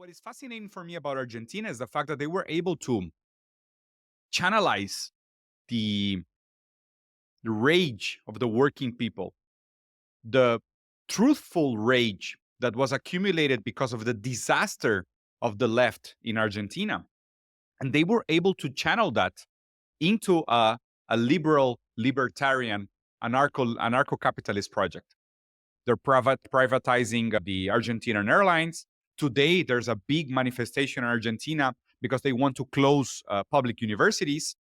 what is fascinating for me about Argentina is the fact that they were able to channelize the rage of the working people, the truthful rage that was accumulated because of the disaster of the left in Argentina. And they were able to channel that into a liberal, libertarian, anarcho-capitalist project. They're privatizing the Argentinian airlines. Today, there's a big manifestation in Argentina because they want to close public universities.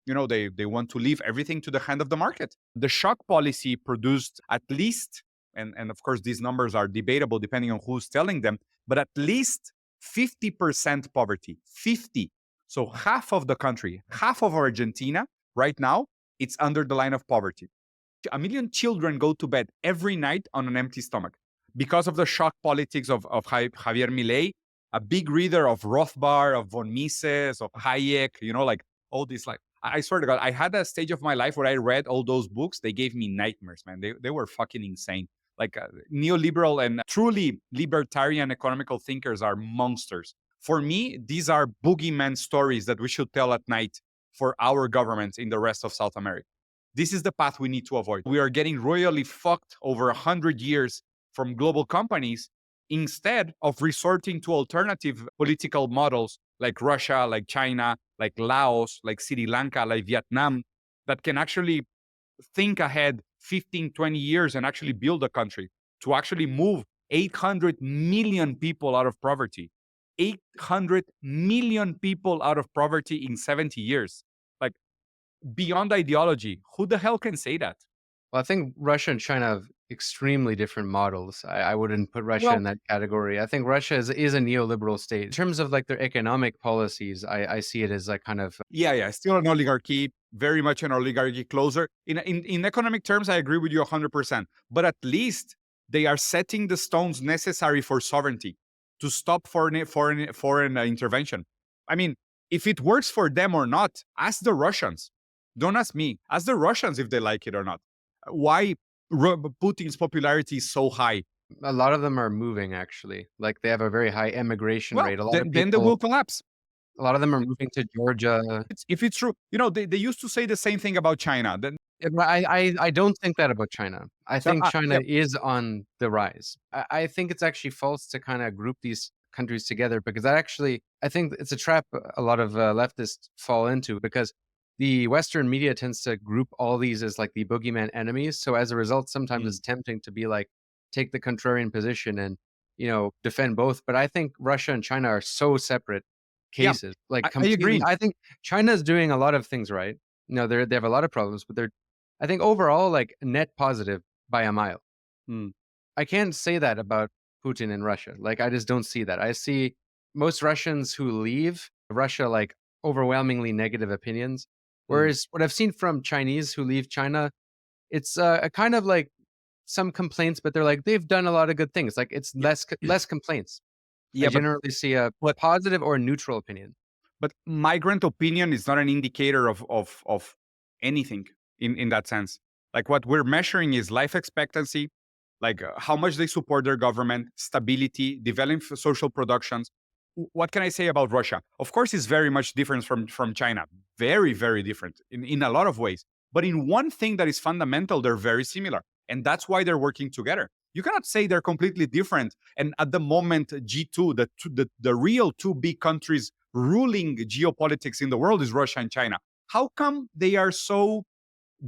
They want to leave everything to the hand of the market. The shock policy produced at least, and of course, these numbers are debatable depending on who's telling them, but at least 50% poverty. 50. So half of the country, half of Argentina right now, it's under the line of poverty. 1 million children go to bed every night on an empty stomach because of the shock politics of Javier Milei, a big reader of Rothbard, of von Mises, of Hayek, like all these, like, I swear to God, I had a stage of my life where I read all those books. They gave me nightmares, man. They were fucking insane. Like neoliberal and truly libertarian economical thinkers are monsters. For me, these are boogeyman stories that we should tell at night for our governments in the rest of South America. This is the path we need to avoid. We are getting royally fucked over 100 years from global companies instead of resorting to alternative political models like Russia, like China, like Laos, like Sri Lanka, like Vietnam, that can actually think ahead 15, 20 years and actually build a country to actually move 800 million people out of poverty. 800 million people out of poverty in 70 years. Like, beyond ideology, who the hell can say that? Well, I think Russia and China have extremely different models. I wouldn't put Russia in that category. I think Russia is a neoliberal state. In terms of like their economic policies, I see it as like kind of... Yeah, still an oligarchy, very much an oligarchy, closer. In economic terms, I agree with you 100%. But at least they are setting the stones necessary for sovereignty to stop foreign intervention. I mean, if it works for them or not, ask the Russians. Don't ask me. Ask the Russians if they like it or not. Why Putin's popularity is so high? A lot of them are moving, actually. Like, they have a very high emigration rate. Then they will collapse. A lot of them are moving to Georgia. If it's true, they used to say the same thing about China. Then I don't think that about China. I think China is on the rise. I think it's actually false to kind of group these countries together, because I think it's a trap a lot of leftists fall into, because the Western media tends to group all these as like the boogeyman enemies. So as a result, sometimes it's tempting to be like, take the contrarian position and, defend both. But I think Russia and China are so separate cases. Yeah, like, I agree. I think China is doing a lot of things right. They have a lot of problems, but I think overall, like, net positive by a mile. I can't say that about Putin and Russia. Like, I just don't see that. I see most Russians who leave Russia, like, overwhelmingly negative opinions. Whereas what I've seen from Chinese who leave China, it's a kind of like some complaints, but they're like, they've done a lot of good things. Like, it's less complaints. I generally see a positive or neutral opinion. But migrant opinion is not an indicator of anything in that sense. Like, what we're measuring is life expectancy, like how much they support their government, stability, developing social productions. What can I say about Russia? Of course, it's very much different from China. Very, very different in a lot of ways. But in one thing that is fundamental, they're very similar. And that's why they're working together. You cannot say they're completely different. And at the moment, G2, the real two big countries ruling geopolitics in the world is Russia and China. How come they are so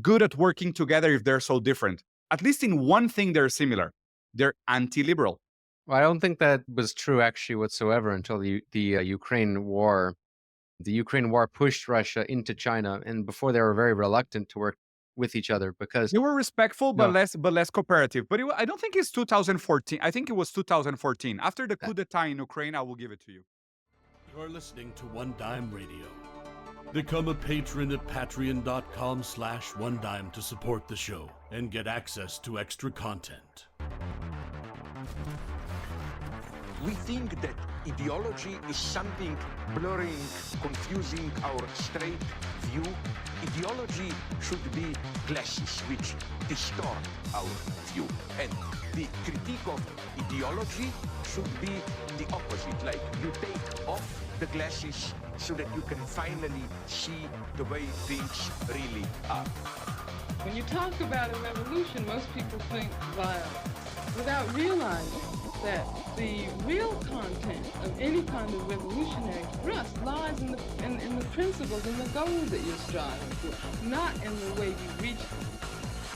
good at working together if they're so different? At least in one thing, they're similar. They're anti-liberal. Well, I don't think that was true actually whatsoever until the Ukraine war. The Ukraine war pushed Russia into China, and before they were very reluctant to work with each other because they were respectful but less cooperative. But I don't think it's 2014. I think it was 2014. After the coup d'etat in Ukraine, I will give it to you. You're listening to One Dime Radio. Become a patron at patreon.com/onedime to support the show and get access to extra content. We think that ideology is something blurring, confusing our straight view. Ideology should be glasses which distort our view. And the critique of ideology should be the opposite. Like you take off the glasses so that you can finally see the way things really are. When you talk about a revolution, most people think violence, without realizing that the real content of any kind of revolutionary thrust lies in the principles and the goals that you're striving for, not in the way you reach them.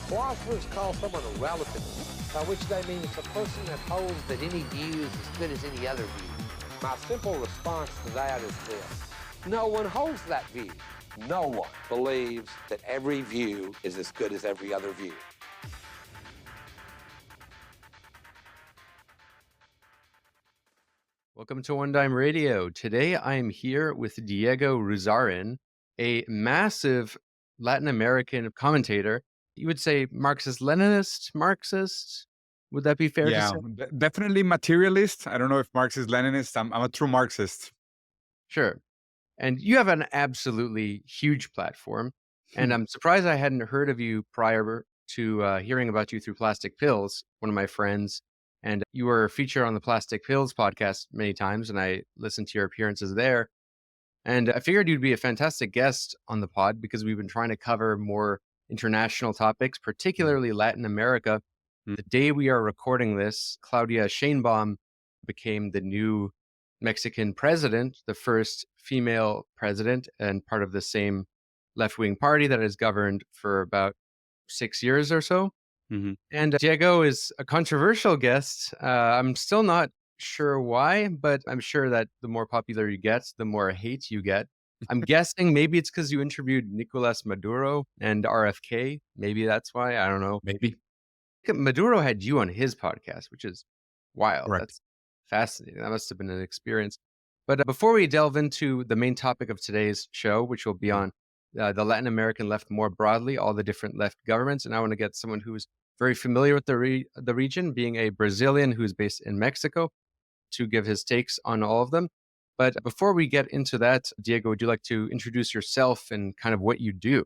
Philosophers call someone a relativist, by which they mean it's a person that holds that any view is as good as any other view. My simple response to that is this: no one holds that view. No one believes that every view is as good as every other view. Welcome to One Dime Radio. Today I am here with Diego Ruzarin, a massive Latin American commentator. You would say Marxist-Leninist, Marxist? Would that be fair to say? Definitely materialist. I don't know if Marxist-Leninist. I'm a true Marxist. Sure. And you have an absolutely huge platform. And I'm surprised I hadn't heard of you prior to hearing about you through Plastic Pills, one of my friends. And you were featured on the Plastic Pills podcast many times, and I listened to your appearances there. And I figured you'd be a fantastic guest on the pod because we've been trying to cover more international topics, particularly Latin America. The day we are recording this, Claudia Sheinbaum became the new Mexican president, the first female president, and part of the same left-wing party that has governed for about 6 years or so. And Diego is a controversial guest. I'm still not sure why, but I'm sure that the more popular you get, the more hate you get. I'm guessing maybe it's because you interviewed Nicolas Maduro and RFK. Maybe that's why. I don't know. Maybe. Maduro had you on his podcast, which is wild. Correct. That's fascinating. That must have been an experience. But before we delve into the main topic of today's show, which will be on the Latin American left more broadly, all the different left governments, and I want to get someone who's very familiar with the region, being a Brazilian who's based in Mexico, to give his takes on all of them. But before we get into that, Diego, would you like to introduce yourself and kind of what you do?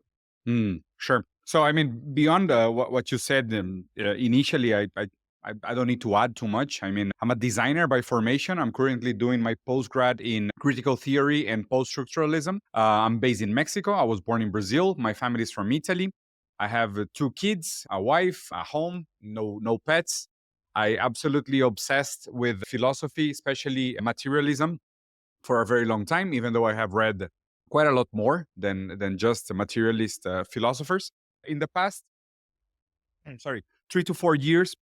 Sure. So, I mean, beyond what you said initially, I don't need to add too much. I mean, I'm a designer by formation. I'm currently doing my postgrad in critical theory and post-structuralism. I'm based in Mexico. I was born in Brazil. My family is from Italy. I have 2 kids, a wife, a home, no pets. I absolutely obsessed with philosophy, especially materialism, for a very long time, even though I have read quite a lot more than just materialist philosophers. In the past, 3 to 4 years,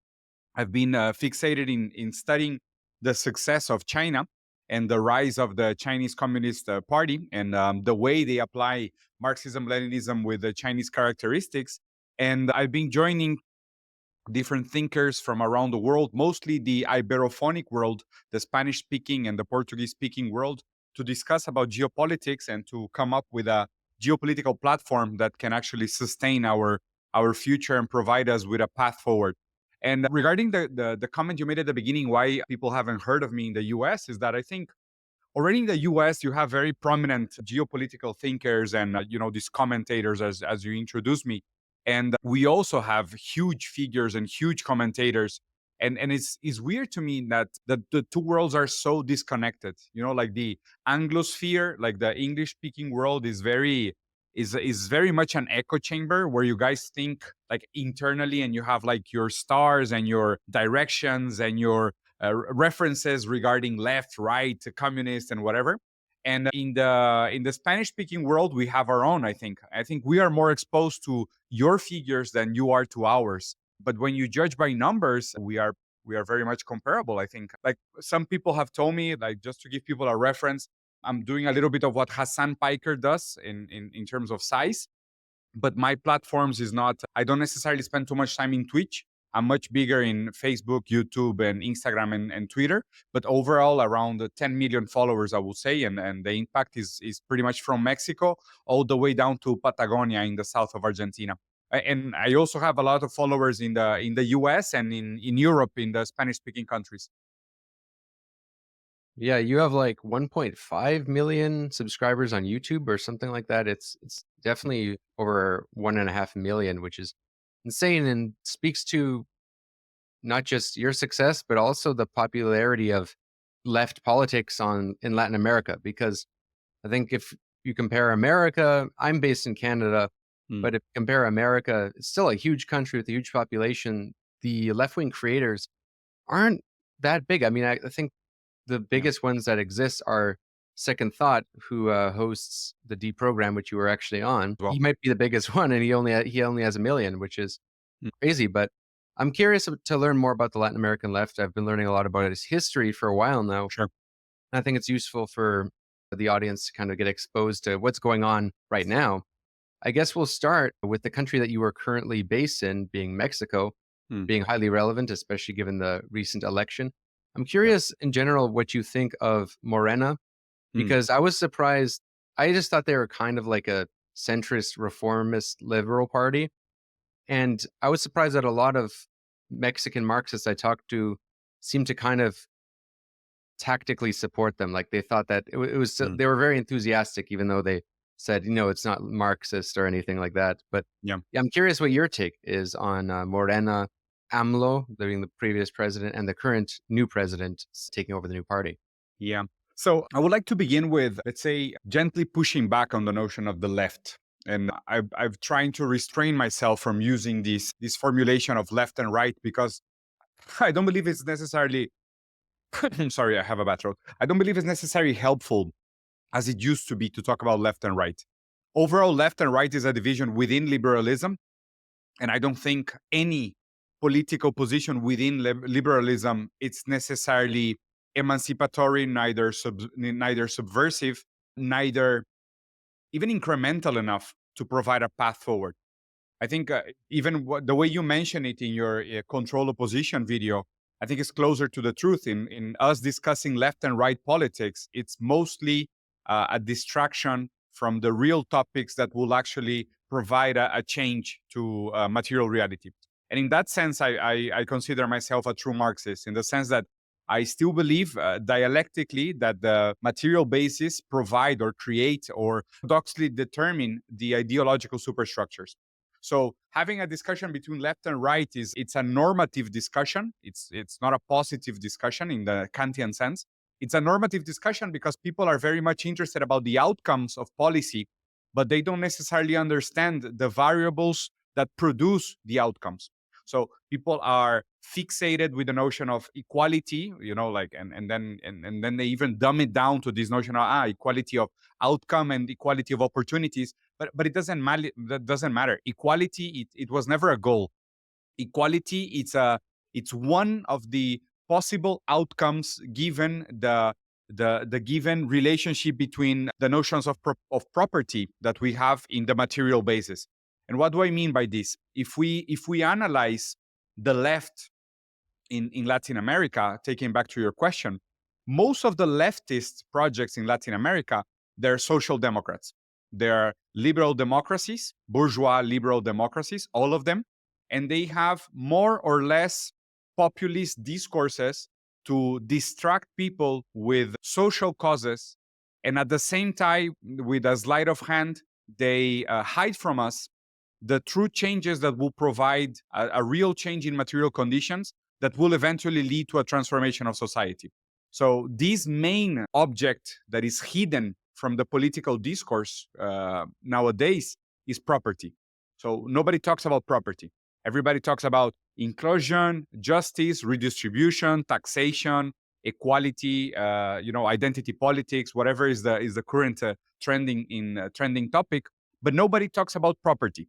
I've been fixated in studying the success of China and the rise of the Chinese Communist Party and the way they apply Marxism-Leninism with the Chinese characteristics. And I've been joining different thinkers from around the world, mostly the Iberophonic world, the Spanish-speaking and the Portuguese-speaking world, to discuss about geopolitics and to come up with a geopolitical platform that can actually sustain our future and provide us with a path forward. And regarding the comment you made at the beginning, why people haven't heard of me in the US, is that I think already in the US, you have very prominent geopolitical thinkers and, these commentators as you introduced me. And we also have huge figures and huge commentators. And it's weird to me that the two worlds are so disconnected. Like the Anglosphere, like the English-speaking world is very much an echo chamber where you guys think like internally and you have like your stars and your directions and your references regarding left, right, communist, and whatever. And in the Spanish-speaking world, we have our own. I think we are more exposed to your figures than you are to ours. But when you judge by numbers, we are very much comparable. I think, like some people have told me, like just to give people a reference, I'm doing a little bit of what Hassan Piker does in terms of size. But my platforms is not. I don't necessarily spend too much time in Twitch. I'm much bigger in Facebook, YouTube, and Instagram and Twitter. But overall, around 10 million followers, I would say. And the impact is pretty much from Mexico all the way down to Patagonia in the south of Argentina. And I also have a lot of followers in the US and in Europe, in the Spanish-speaking countries. Yeah, you have like 1.5 million subscribers on YouTube or something like that. It's definitely over 1.5 million, which is insane and speaks to not just your success, but also the popularity of left politics in Latin America. Because I think if you compare America, I'm based in Canada, but if you compare America, it's still a huge country with a huge population. The left-wing creators aren't that big. I mean, I think the biggest ones that exist are Second Thought, who hosts the D program, which you were actually on. Well. He might be the biggest one, and he only has 1 million, which is crazy. But I'm curious to learn more about the Latin American left. I've been learning a lot about its history for a while now. Sure. I think it's useful for the audience to kind of get exposed to what's going on right now. I guess we'll start with the country that you are currently based in, being Mexico, being highly relevant, especially given the recent election. I'm curious in general what you think of Morena, because I was surprised. I just thought they were kind of like a centrist, reformist, liberal party. And I was surprised that a lot of Mexican Marxists I talked to seemed to kind of tactically support them. Like they thought that it was they were very enthusiastic, even though they said, it's not Marxist or anything like that. But Yeah. I'm curious what your take is on Morena, AMLO, being the previous president, and the current new president taking over the new party. Yeah. So I would like to begin with, let's say, gently pushing back on the notion of the left. And I've trying to restrain myself from using this formulation of left and right because I don't believe it's necessarily sorry, I have a bad throat. I don't believe it's necessarily helpful as it used to be to talk about left and right. Overall, left and right is a division within liberalism. And I don't think any political position within liberalism it's necessarily emancipatory, neither subversive, neither even incremental enough to provide a path forward. I think even the way you mention it in your control opposition video, I think it's closer to the truth. In us discussing left and right politics, it's mostly a distraction from the real topics that will actually provide a change to material reality. And in that sense, I consider myself a true Marxist in the sense that I still believe dialectically that the material basis provide or create or paradoxically determine the ideological superstructures. So having a discussion between left and right it's a normative discussion. It's not a positive discussion in the Kantian sense. It's a normative discussion because people are very much interested about the outcomes of policy, but they don't necessarily understand the variables that produce the outcomes. So people are fixated with the notion of equality, and then they even dumb it down to this notion of equality of outcome and equality of opportunities. But it doesn't matter. That doesn't matter. Equality, it was never a goal. Equality, it's one of the possible outcomes given the given relationship between the notions of property that we have in the material basis. And what do I mean by this? If we analyze the left in Latin America, taking back to your question, most of the leftist projects in Latin America, they're social democrats. They're liberal democracies, bourgeois liberal democracies, all of them. And they have more or less populist discourses to distract people with social causes. And at the same time, with a sleight of hand, they hide from us the true changes that will provide a real change in material conditions that will eventually lead to a transformation of society. So this main object that is hidden from the political discourse nowadays is property. So nobody talks about property. Everybody talks about inclusion, justice, redistribution, taxation, equality, identity politics, whatever is the current trending topic. But nobody talks about property.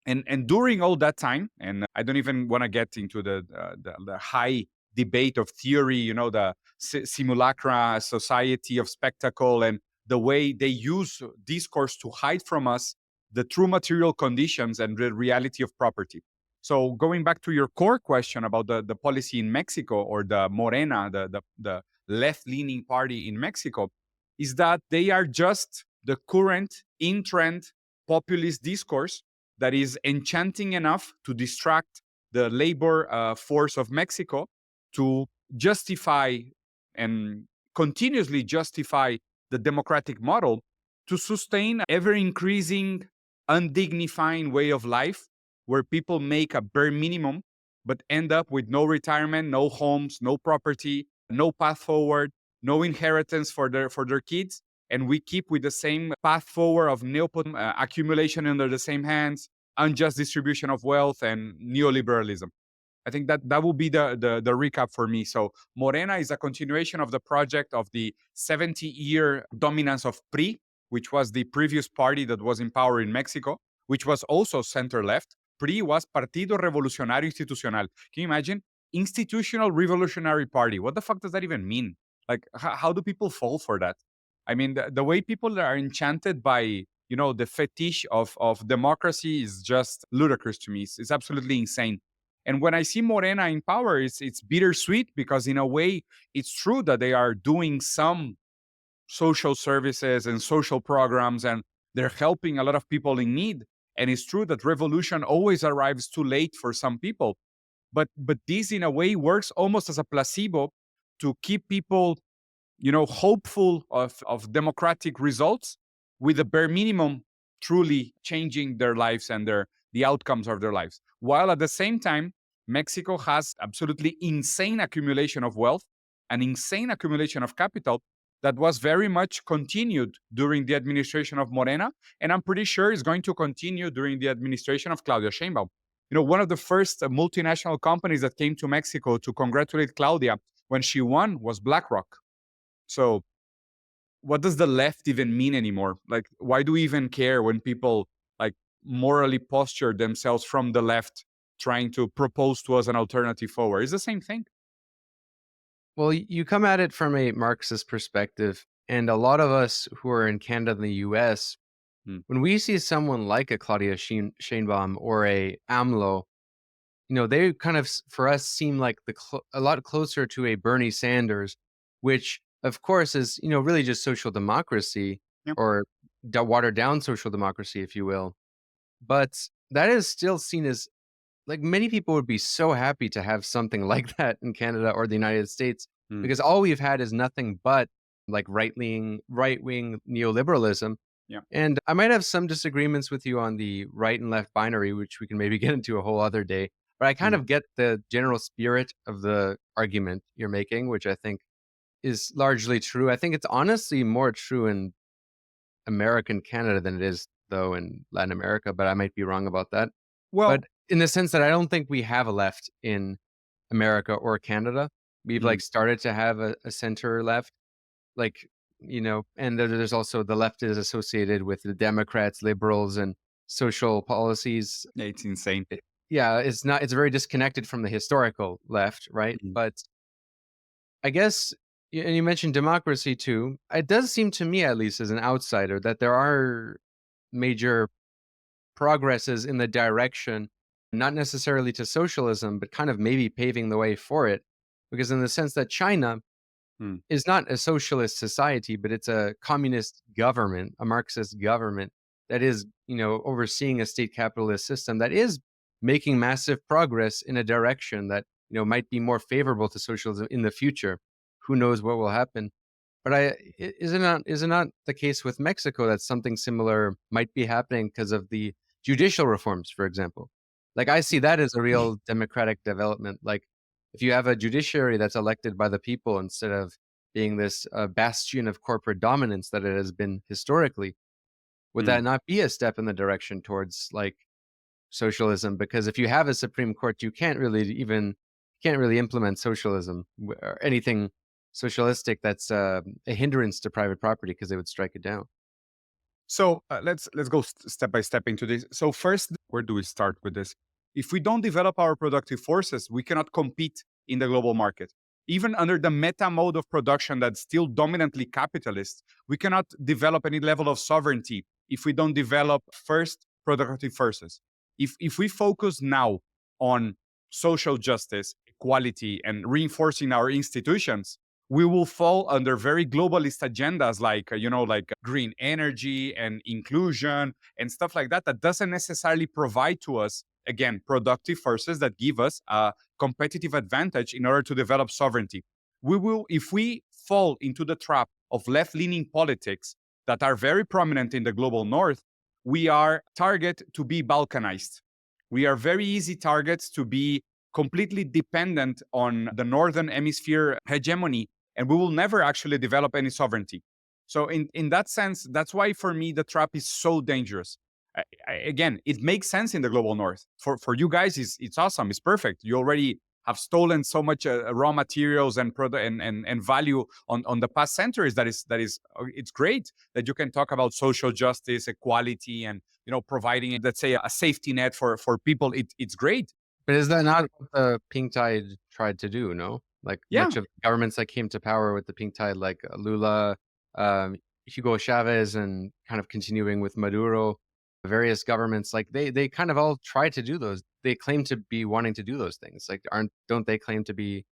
And during all that time, and I don't even want to get into the high debate of theory, the simulacra society of spectacle and the way they use discourse to hide from us the true material conditions and the reality of property. So going back to your core question about the policy in Mexico or the Morena, the left-leaning party in Mexico, is that they are just the current in-trend populist discourse that is enchanting enough to distract the labor force of Mexico to justify and continuously justify the democratic model to sustain ever-increasing, undignifying way of life where people make a bare minimum but end up with no retirement, no homes, no property, no path forward, no inheritance for their kids. And we keep with the same path forward of accumulation under the same hands, unjust distribution of wealth, and neoliberalism. I think that will be the recap for me. So Morena is a continuation of the project of the 70-year dominance of PRI, which was the previous party that was in power in Mexico, which was also center-left. PRI was Partido Revolucionario Institucional. Can you imagine? Institutional Revolutionary Party. What the fuck does that even mean? Like, how do people fall for that? I mean, the way people are enchanted by, the fetish of democracy is just ludicrous to me. It's absolutely insane. And when I see Morena in power, it's bittersweet because in a way, it's true that they are doing some social services and social programs and they're helping a lot of people in need. And it's true that revolution always arrives too late for some people. But this in a way works almost as a placebo to keep people, hopeful of democratic results with the bare minimum truly changing their lives and the outcomes of their lives. While at the same time, Mexico has absolutely insane accumulation of wealth, an insane accumulation of capital that was very much continued during the administration of Morena, and I'm pretty sure is going to continue during the administration of Claudia Sheinbaum. One of the first multinational companies that came to Mexico to congratulate Claudia when she won was BlackRock. So what does the left even mean anymore? Like, why do we even care when people like morally posture themselves from the left trying to propose to us an alternative forward? It's the same thing. Well, you come at it from a Marxist perspective, and a lot of us who are in Canada and the US, when we see someone like a Claudia Sheinbaum or a AMLO, they kind of, for us, seem like a lot closer to a Bernie Sanders, which, of course, is, really just social democracy or watered down social democracy, if you will. But that is still seen as, like, many people would be so happy to have something like that in Canada or the United States, because all we've had is nothing but like right-wing neoliberalism. Yeah. And I might have some disagreements with you on the right and left binary, which we can maybe get into a whole other day. But I kind of get the general spirit of the argument you're making, which I think is largely true. I think it's honestly more true in American Canada than it is, though, in Latin America, but I might be wrong about that. Well, But in the sense that I don't think we have a left in America or Canada. We've like started to have a center left, like, and there's also the left is associated with the Democrats, liberals, and social policies. it's insane. Yeah, it's very disconnected from the historical left, right? But I guess, and you mentioned democracy too. It does seem to me, at least as an outsider, that there are major progresses in the direction, not necessarily to socialism, but kind of maybe paving the way for it. Because in the sense that China is not a socialist society, but it's a communist government, a Marxist government that is, overseeing a state capitalist system that is making massive progress in a direction that, might be more favorable to socialism in the future. Who knows what will happen? But is it not the case with Mexico that something similar might be happening because of the judicial reforms, for example? Like, I see that as a real democratic development. Like, if you have a judiciary that's elected by the people instead of being this bastion of corporate dominance that it has been historically, would that not be a step in the direction towards like socialism? Because if you have a Supreme Court, you can't really implement socialism or anything socialistic that's a hindrance to private property, because they would strike it down. So let's go step by step into this. So first, where do we start with this? If we don't develop our productive forces, we cannot compete in the global market. Even under the meta mode of production that's still dominantly capitalist, we cannot develop any level of sovereignty if we don't develop first productive forces. If we focus now on social justice, equality, and reinforcing our institutions, we will fall under very globalist agendas like green energy and inclusion and stuff like that doesn't necessarily provide to us, again, productive forces that give us a competitive advantage in order to develop sovereignty. We will, if we fall into the trap of left-leaning politics that are very prominent in the global north, we are target to be balkanized. We are very easy targets to be completely dependent on the northern hemisphere hegemony, and we will never actually develop any sovereignty. So in that sense, that's why for me the trap is so dangerous. Again, it makes sense in the global north. For you guys, it's awesome. It's perfect. You already have stolen so much raw materials and value on the past centuries. That is it's great that you can talk about social justice, equality, and providing, let's say, a safety net for people. It's great. But is that not what the pink tide tried to do? No, like much of the governments that came to power with the pink tide, like Lula, Hugo Chavez, and kind of continuing with Maduro. Various governments, like they kind of all try to do those. They claim to be wanting to do those things. Like don't they claim to be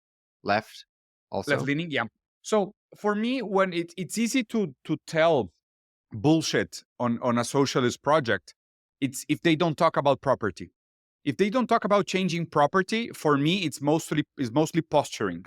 left also? Left leaning, yeah. So for me, when it's easy to tell bullshit on a socialist project, it's if they don't talk about property. If they don't talk about changing property, for me, it's mostly posturing.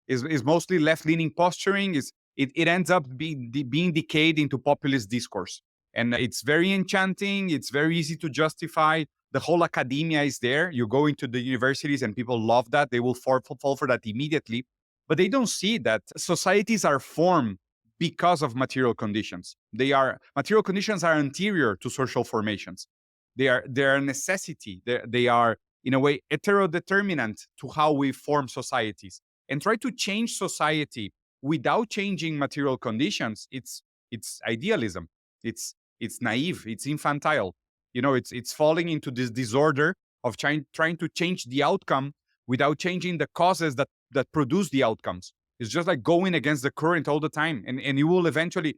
Is mostly left leaning posturing. It ends up being decayed into populist discourse. And it's very enchanting. It's very easy to justify. The whole academia is there. You go into the universities and people love that. They will fall for that immediately. But they don't see that societies are formed because of material conditions. Material conditions are anterior to social formations. They are a necessity. They are, in a way, heterodeterminant to how we form societies. And try to change society without changing material conditions, it's idealism. It's naive. It's infantile. It's falling into this disorder of trying to change the outcome without changing the causes that produce the outcomes. It's just like going against the current all the time. And you will eventually,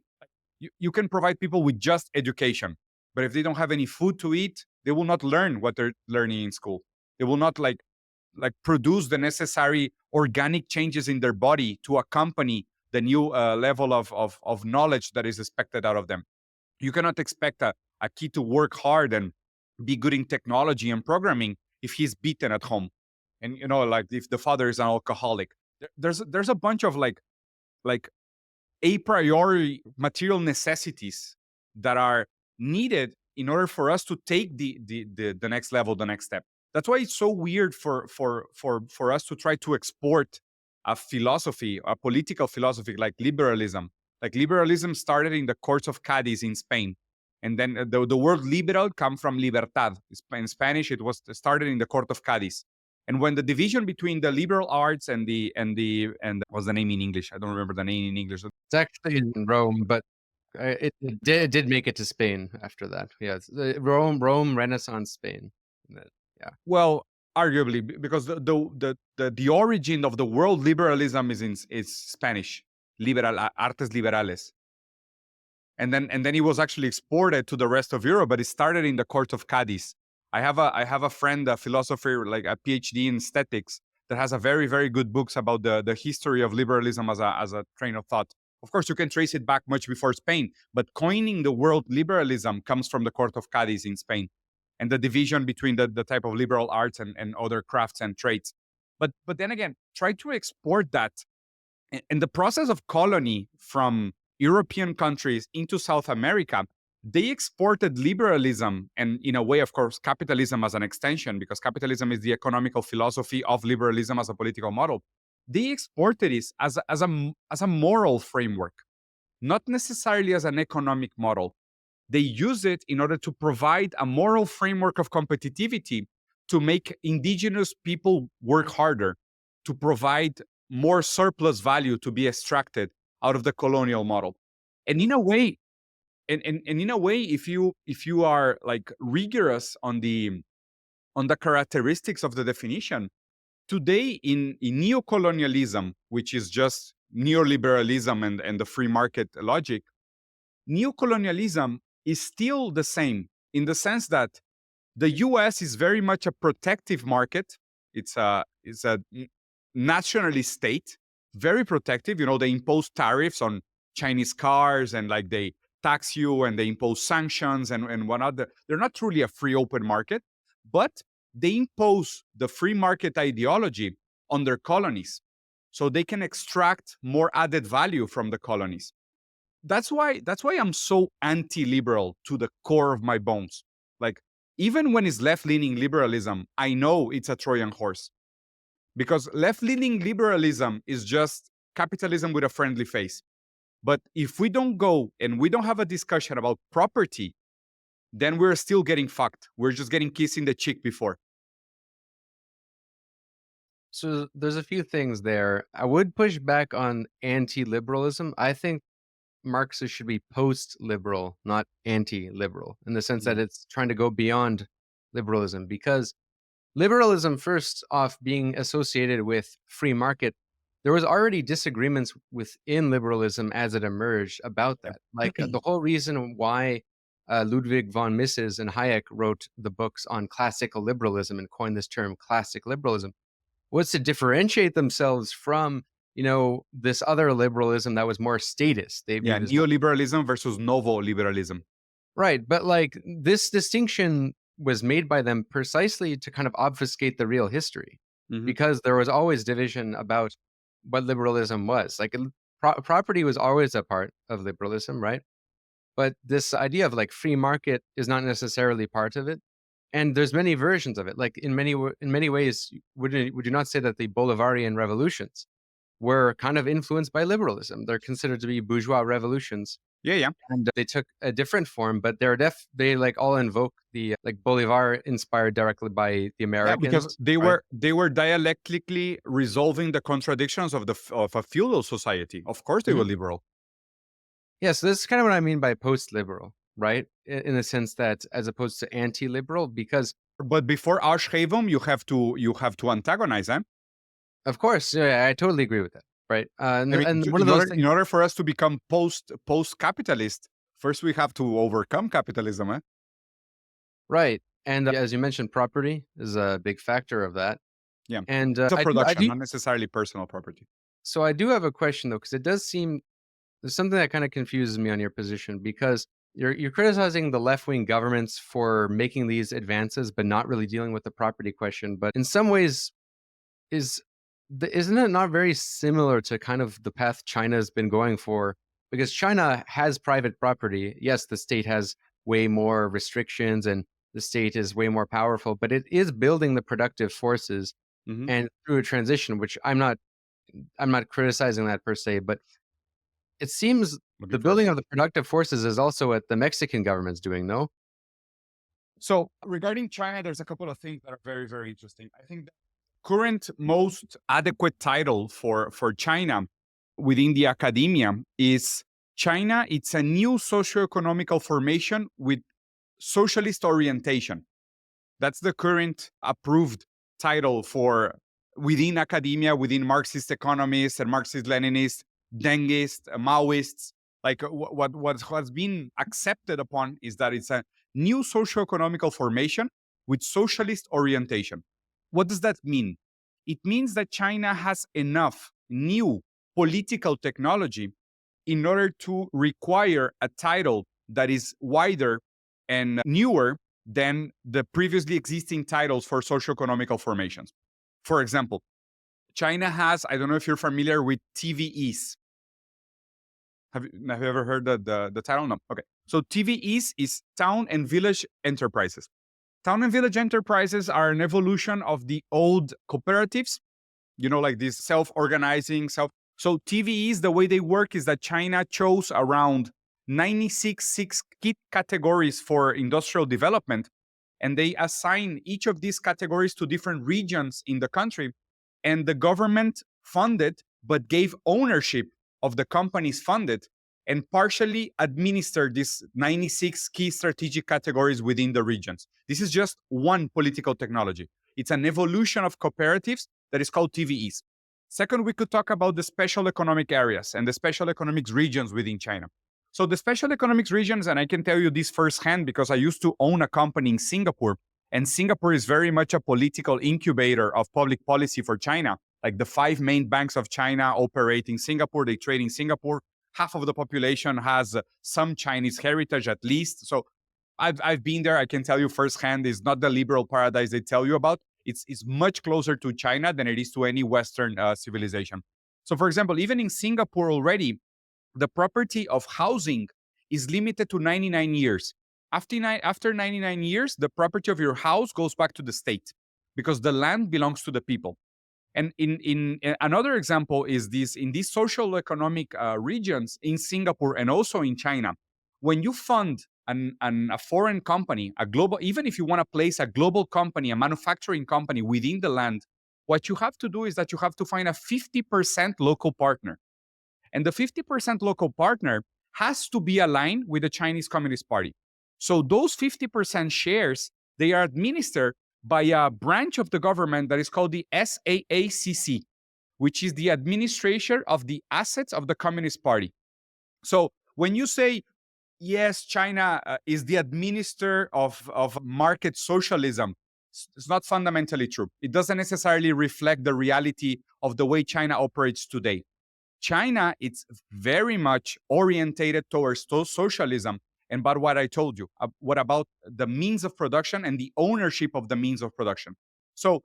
you can provide people with just education. But if they don't have any food to eat, they will not learn what they're learning in school. They will not like produce the necessary organic changes in their body to accompany the new level of knowledge that is expected out of them. You cannot expect a kid to work hard and be good in technology and programming if he's beaten at home. And, like if the father is an alcoholic. There's a bunch of like a priori material necessities that are needed in order for us to take the next level, the next step. That's why it's so weird for us to try to export a philosophy, a political philosophy like liberalism. Like liberalism started in the courts of Cadiz in Spain. And then the word liberal comes from libertad. In Spanish, it was started in the court of Cadiz. And when the division between the liberal arts and what's the name in English? I don't remember the name in English. It's actually in Rome, but it did make it to Spain after that. Yeah, it's Rome, Renaissance Spain. Yeah. Well, arguably, because the origin of the world liberalism is Spanish, artes liberales, and then it was actually exported to the rest of Europe, but it started in the court of Cadiz. I have a friend, a philosopher, like a PhD in aesthetics, that has a very, very good books about the history of liberalism as a train of thought. Of course, you can trace it back much before Spain, but coining the word liberalism comes from the court of Cadiz in Spain, and the division between the type of liberal arts and other crafts and trades. But then again, try to export that. And the process of colony from European countries into South America, they exported liberalism and, in a way, of course, capitalism as an extension, because capitalism is the economical philosophy of liberalism as a political model. They exported it as a moral framework, not necessarily as an economic model. They use it in order to provide a moral framework of competitivity to make indigenous people work harder, to provide more surplus value to be extracted out of the colonial model. And in a way, if you are like rigorous on the characteristics of the definition, today in neocolonialism, which is just neoliberalism and the free market logic, neocolonialism is still the same in the sense that the US is very much a protective market. It's a nationalist state, very protective. They impose tariffs on Chinese cars, and like they tax you, and they impose sanctions and whatnot. They're not truly a free open market, but they impose the free market ideology on their colonies. so they can extract more added value from the colonies. That's why I'm so anti-liberal to the core of my bones. Like, even when it's left-leaning liberalism, I know it's a Trojan horse. Because left-leaning liberalism is just capitalism with a friendly face. But if we don't go and we don't have a discussion about property, then we're still getting fucked. We're just getting kissed in the cheek before. So there's a few things there. I would push back on anti-liberalism. I think Marxists should be post-liberal, not anti-liberal, in the sense that it's trying to go beyond liberalism, because liberalism, first off, being associated with free market, there was already disagreements within liberalism as it emerged about that. Like the whole reason why Ludwig von Mises and Hayek wrote the books on classical liberalism and coined this term classic liberalism was to differentiate themselves from, this other liberalism that was more statist. Neoliberalism versus novo liberalism. Right. But like this distinction was made by them precisely to kind of obfuscate the real history, because there was always division about what liberalism was. Like property was always a part of liberalism, right? But this idea of like free market is not necessarily part of it. And there's many versions of it. Like in many ways, would you not say that the Bolivarian revolutions were kind of influenced by liberalism? They're considered to be bourgeois revolutions. Yeah. And they took a different form, but they like all invoke the like Bolivar inspired directly by the Americans. Yeah, because they were dialectically resolving the contradictions of a feudal society. Of course, they were liberal. Yeah, so this is kind of what I mean by post-liberal, right? In the sense that as opposed to anti-liberal, because but before Arschavum, you have to antagonize them. Of course, yeah, I totally agree with that. Right. In order for us to become post-capitalist, first we have to overcome capitalism. Right. And as you mentioned, property is a big factor of that. Yeah. And it's a production, not necessarily personal property. So I do have a question, though, because it does seem there's something that kind of confuses me on your position, because you're criticizing the left-wing governments for making these advances, but not really dealing with the property question. But in some ways, isn't it not very similar to kind of the path China's been going for? Because China has private property. Yes, the state has way more restrictions and the state is way more powerful, but it is building the productive forces and through a transition, which I'm not criticizing that per se, but it seems the building of the productive forces is also what the Mexican government's doing, no? So regarding China, there's a couple of things that are very, very interesting. I think the current most adequate title for China within the academia is China. It's a new socioeconomical formation with socialist orientation. That's the current approved title for within academia, within Marxist economists and Marxist-Leninists, Dengists, Maoists. Like what has been accepted upon is that it's a new socioeconomical formation with socialist orientation. What does that mean? It means that China has enough new political technology in order to require a title that is wider and newer than the previously existing titles for socioeconomical formations. For example, China has, I don't know if you're familiar with TVEs. Have you ever heard the title? No. Okay. So TVEs is Town and Village Enterprises. Town and Village Enterprises are an evolution of the old cooperatives, like these self-organizing, So TVEs, the way they work is that China chose around 96 key categories for industrial development, and they assign each of these categories to different regions in the country, and the government funded but gave ownership of the companies funded and partially administered these 96 key strategic categories within the regions. This is just one political technology. It's an evolution of cooperatives that is called TVEs. Second, we could talk about the special economic areas and the special economic regions within China. So the special economic regions, and I can tell you this firsthand because I used to own a company in Singapore, and Singapore is very much a political incubator of public policy for China. Like the 5 main banks of China operate in Singapore, they trade in Singapore. Half of the population has some Chinese heritage at least. So I've been there. I can tell you firsthand, it's not the liberal paradise they tell you about. It's much closer to China than it is to any Western civilization. So for example, even in Singapore already, the property of housing is limited to 99 years. After 99 years, the property of your house goes back to the state because the land belongs to the people. And in another example is this: in these social economic regions in Singapore and also in China, when you fund a foreign company, a global, even if you want to place a global company, a manufacturing company within the land, what you have to do is that you have to find a 50% local partner. And the 50% local partner has to be aligned with the Chinese Communist Party. So those 50% shares, they are administered by a branch of the government that is called the SAACC, which is the administrator of the assets of the Communist Party. So when you say, yes, China is the administrator of market socialism, it's not fundamentally true. It doesn't necessarily reflect the reality of the way China operates today. China, it's very much orientated towards socialism. And about what I told you, what about the means of production and the ownership of the means of production? So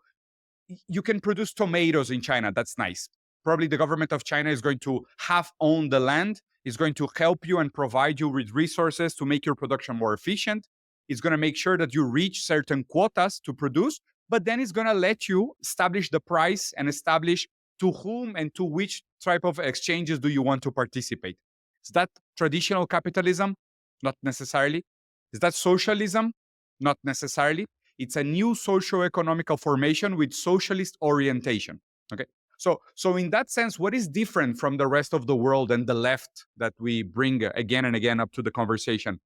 you can produce tomatoes in China. That's nice. Probably the government of China is going to half own the land, is going to help you and provide you with resources to make your production more efficient. It's going to make sure that you reach certain quotas to produce, but then it's going to let you establish the price and establish to whom and to which type of exchanges do you want to participate. Is that traditional capitalism? Not necessarily. Is that socialism? Not necessarily. It's a new socio-economical formation with socialist orientation. Okay. So in that sense, what is different from the rest of the world and the left that we bring again and again up to the conversation?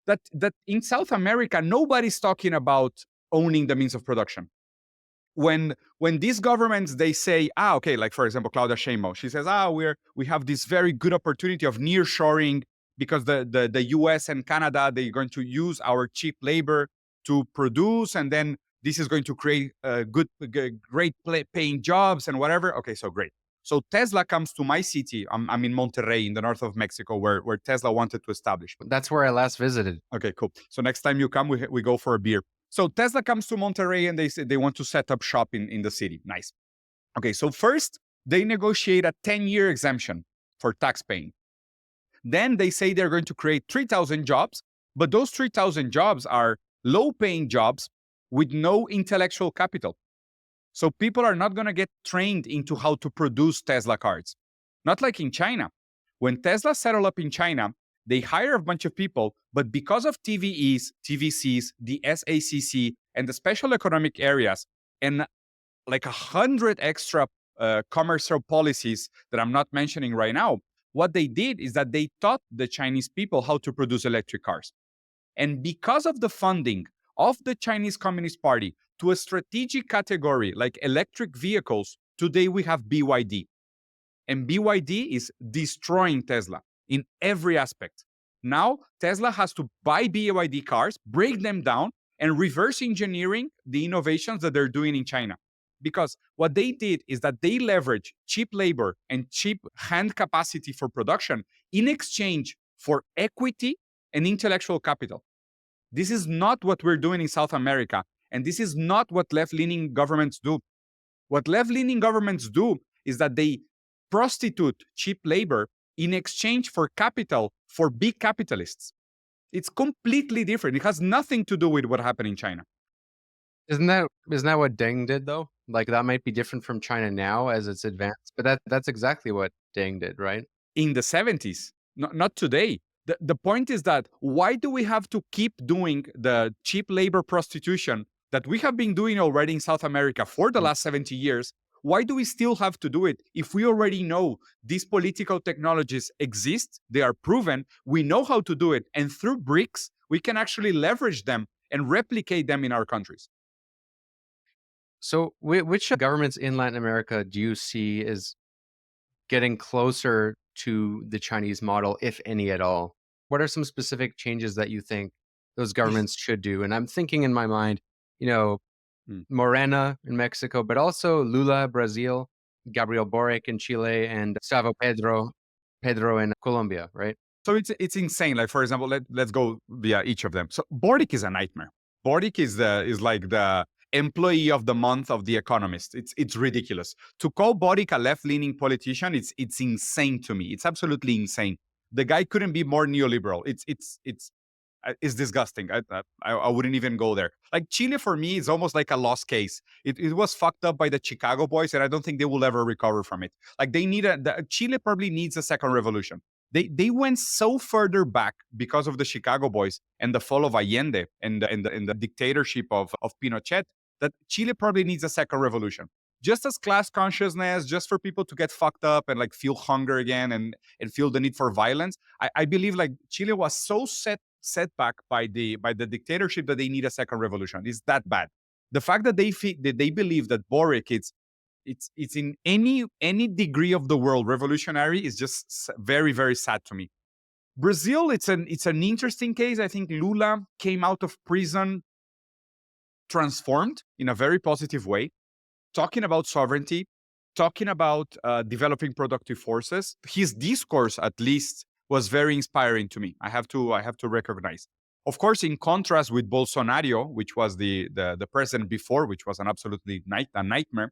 That in South America, nobody's talking about owning the means of production. When these governments, they say, okay, like for example, Claudia Sheinbaum, she says, we have this very good opportunity of nearshoring because the US and Canada, they're going to use our cheap labor to produce, and then this is going to create great paying jobs and whatever. Okay, so great. So Tesla comes to my city. I'm in Monterrey, in the north of Mexico, where Tesla wanted to establish. That's where I last visited. Okay, cool. So next time you come, we go for a beer. So Tesla comes to Monterrey and they say they want to set up shop in the city. Nice. Okay, so first they negotiate a 10-year exemption for tax paying. Then they say they're going to create 3,000 jobs, but those 3,000 jobs are low-paying jobs with no intellectual capital. So people are not going to get trained into how to produce Tesla cars. Not like in China. When Tesla settled up in China, they hire a bunch of people, but because of TVEs, TVCs, the SACC, and the special economic areas, and like 100 extra commercial policies that I'm not mentioning right now, what they did is that they taught the Chinese people how to produce electric cars. And because of the funding of the Chinese Communist Party to a strategic category like electric vehicles, today we have BYD. And BYD is destroying Tesla in every aspect. Now, Tesla has to buy BYD cars, break them down, and reverse engineering the innovations that they're doing in China. Because what they did is that they leverage cheap labor and cheap hand capacity for production in exchange for equity and intellectual capital. This is not what we're doing in South America, and this is not what left-leaning governments do. What left-leaning governments do is that they prostitute cheap labor in exchange for capital for big capitalists. It's completely different. It has nothing to do with what happened in China. Isn't that what Deng did though? Like that might be different from China now as it's advanced, but that's exactly what Deng did, right? In the 70s, not today. The point is that why do we have to keep doing the cheap labor prostitution that we have been doing already in South America for the last 70 years? Why do we still have to do it if we already know these political technologies exist, they are proven, we know how to do it, and through BRICS, we can actually leverage them and replicate them in our countries? So which governments in Latin America do you see is getting closer to the Chinese model, if any at all? What are some specific changes that you think those governments should do? And I'm thinking in my mind, Morena in Mexico, but also Lula, Brazil, Gabriel Boric in Chile, and Gustavo Petro in Colombia, right? So it's insane. Like, for example, let's go via each of them. So Boric is a nightmare. Boric is employee of the month of The Economist. It's ridiculous. To call Boric a left-leaning politician, it's insane to me. It's absolutely insane. The guy couldn't be more neoliberal. It's disgusting. I wouldn't even go there. Like Chile for me is almost like a lost case. It was fucked up by the Chicago boys, and I don't think they will ever recover from it. Like they need Chile probably needs a second revolution. They went so further back because of the Chicago boys and the fall of Allende and the dictatorship of Pinochet that Chile probably needs a second revolution. Just as class consciousness, just for people to get fucked up and like feel hunger again and feel the need for violence. I believe like Chile was so set back by the dictatorship that they need a second revolution. It's that bad. The fact that they believe that Boric it's in any degree of the world revolutionary is just very, very sad to me. Brazil, it's an interesting case. I think Lula came out of prison transformed in a very positive way, talking about sovereignty, talking about developing productive forces. His discourse, at least, was very inspiring to me. I have to recognize. Of course, in contrast with Bolsonaro, which was the president before, which was an absolutely nightmare.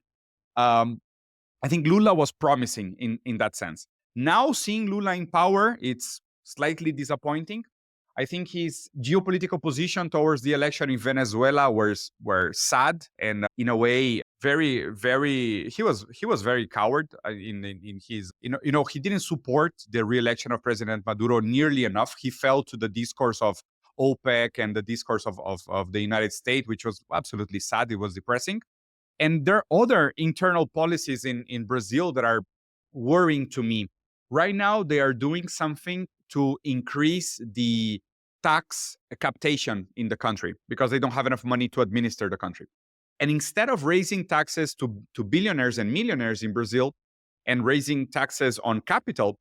I think Lula was promising in that sense. Now seeing Lula in power, it's slightly disappointing. I think his geopolitical position towards the election in Venezuela were sad and in a way very, very. He was very coward in his. He didn't support the re-election of President Maduro nearly enough. He fell to the discourse of OPEC and the discourse of the United States, which was absolutely sad. It was depressing. And there are other internal policies in Brazil that are worrying to me. Right now, they are doing something to increase the tax captation in the country because they don't have enough money to administer the country. And instead of raising taxes to billionaires and millionaires in Brazil and raising taxes on capital,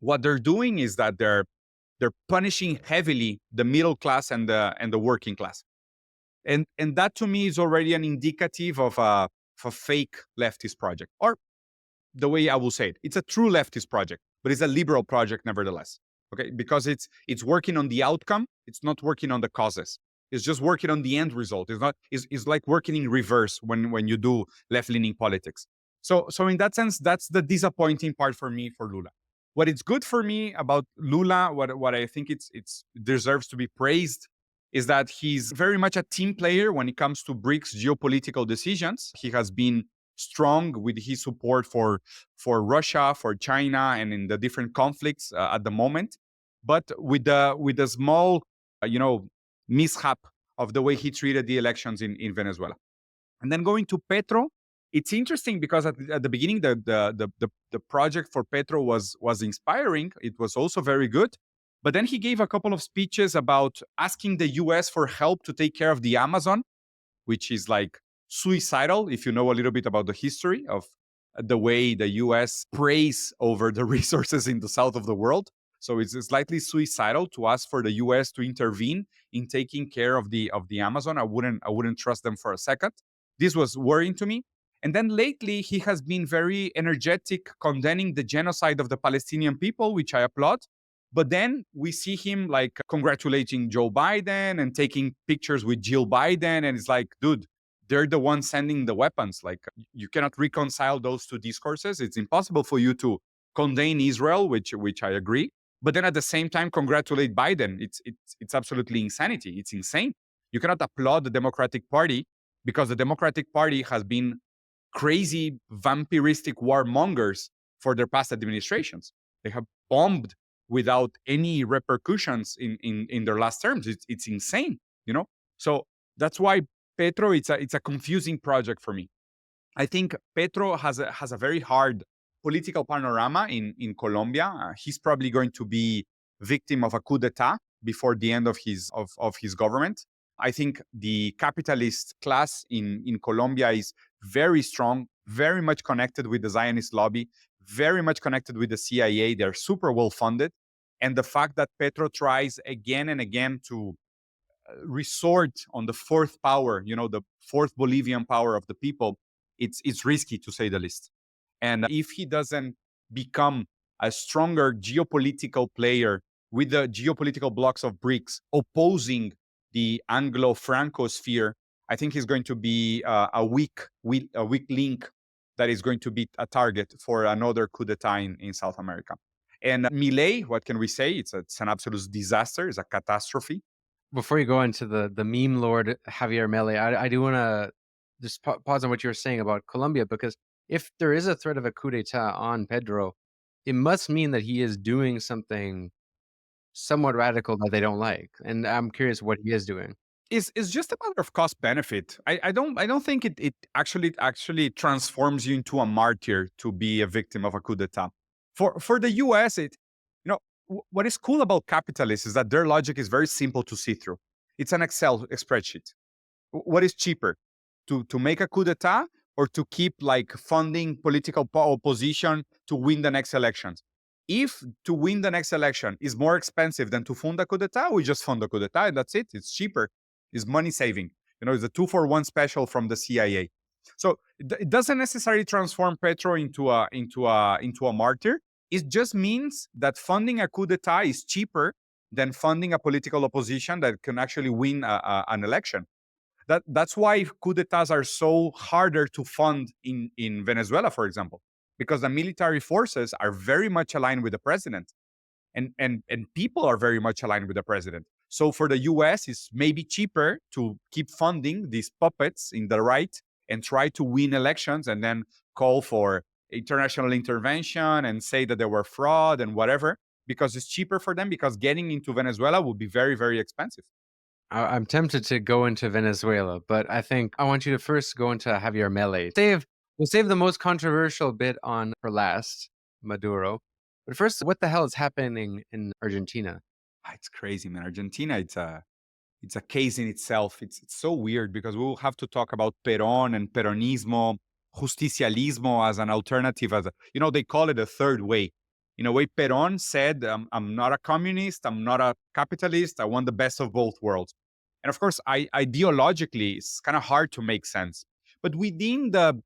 what they're doing is that they're punishing heavily the middle class and the working class. And that to me is already an indicative of a fake leftist project, or the way I will say it, it's a true leftist project, but it's a liberal project nevertheless. Okay, because it's working on the outcome, it's not working on the causes. It's just working on the end result. It's like working in reverse when you do left-leaning politics. So in that sense, that's the disappointing part for me for Lula. What is good for me about Lula, what I think it deserves to be praised, is that he's very much a team player when it comes to BRICS geopolitical decisions. He has been strong with his support for Russia, for China, and in the different conflicts at the moment. But with the small, mishap of the way he treated the elections in Venezuela. And then going to Petro, it's interesting because at the beginning, the project for Petro was inspiring. It was also very good. But then he gave a couple of speeches about asking the US for help to take care of the Amazon, which is like suicidal if you know a little bit about the history of the way the US prays over the resources in the south of the world. So it's slightly suicidal to ask for the US to intervene in taking care of the Amazon. I wouldn't trust them for a second. This was worrying to me. And then lately, he has been very energetic condemning the genocide of the Palestinian people, which I applaud. But then we see him like congratulating Joe Biden and taking pictures with Jill Biden. And it's like, dude, they're the ones sending the weapons. Like, you cannot reconcile those two discourses. It's impossible for you to condemn Israel, which I agree. But then at the same time, congratulate Biden. It's absolutely insanity. It's insane. You cannot applaud the Democratic Party because the Democratic Party has been crazy, vampiristic warmongers for their past administrations. They have bombed without any repercussions in their last terms. It's insane, So that's why Petro, it's a confusing project for me. I think Petro has a very hard political panorama in Colombia. He's probably going to be victim of a coup d'etat before the end of his government. I think the capitalist class in Colombia is very strong, very much connected with the Zionist lobby, very much connected with the CIA. They're super well funded. And the fact that Petro tries again and again to resort on the fourth power, the fourth Bolivian power of the people, it's risky to say the least. And if he doesn't become a stronger geopolitical player with the geopolitical blocks of BRICS opposing the Anglo-Franco sphere, I think he's going to be a weak link that is going to be a target for another coup d'etat in South America. And Milei, what can we say? It's an absolute disaster. It's a catastrophe. Before you go into the meme lord Javier Milei, I do want to just pause on what you were saying about Colombia, because if there is a threat of a coup d'etat on Petro, it must mean that he is doing something somewhat radical that they don't like. And I'm curious what he is doing. It's just a matter of cost benefit. I don't think it actually transforms you into a martyr to be a victim of a coup d'etat. For the US, what is cool about capitalists is that their logic is very simple to see through. It's an Excel spreadsheet. What is cheaper, to make a coup d'etat or to keep like funding political opposition to win the next elections? If to win the next election is more expensive than to fund a coup d'etat, we just fund a coup d'etat and that's it. It's cheaper. It's money saving. It's a 2-for-1 special from the CIA. So it doesn't necessarily transform Petro into a martyr. It just means that funding a coup d'etat is cheaper than funding a political opposition that can actually win an election. That's why coup d'etats are so harder to fund in Venezuela, for example, because the military forces are very much aligned with the president, and people are very much aligned with the president. So for the US, it's maybe cheaper to keep funding these puppets in the right and try to win elections and then call for international intervention and say that there were fraud and whatever, because it's cheaper for them, because getting into Venezuela would be very, very expensive. I'm tempted to go into Venezuela, but I think I want you to first go into Javier Milei. We'll save the most controversial bit on for last, Maduro. But first, what the hell is happening in Argentina? It's crazy, man. Argentina, it's a case in itself. It's so weird because we will have to talk about Perón and Peronismo, justicialismo as an alternative. They call it a third way. In a way, Perón said, I'm not a communist, I'm not a capitalist, I want the best of both worlds. And of course, ideologically, it's kind of hard to make sense. But within the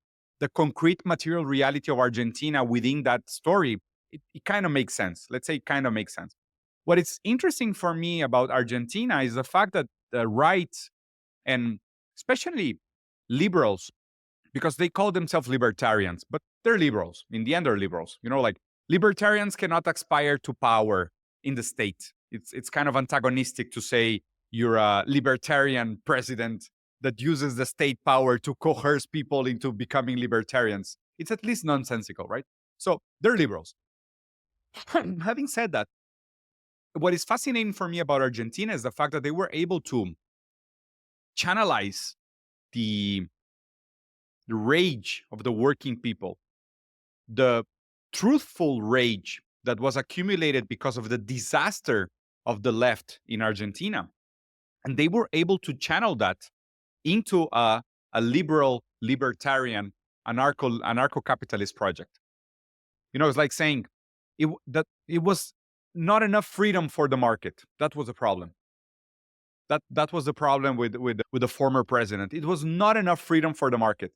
concrete material reality of Argentina, within that story, it kind of makes sense. Let's say it kind of makes sense. What is interesting for me about Argentina is the fact that the right, and especially liberals, because they call themselves libertarians, but they're liberals. In the end, they're liberals. Like libertarians cannot aspire to power in the state. It's kind of antagonistic to say you're a libertarian president that uses the state power to coerce people into becoming libertarians. It's at least nonsensical, right? So they're liberals. Having said that, what is fascinating for me about Argentina is the fact that they were able to channelize the rage of the working people, the truthful rage that was accumulated because of the disaster of the left in Argentina. And they were able to channel that into a liberal, libertarian, anarcho-capitalist project. It's like saying that it was not enough freedom for the market. That was a problem. That was the problem with the former president. It was not enough freedom for the market.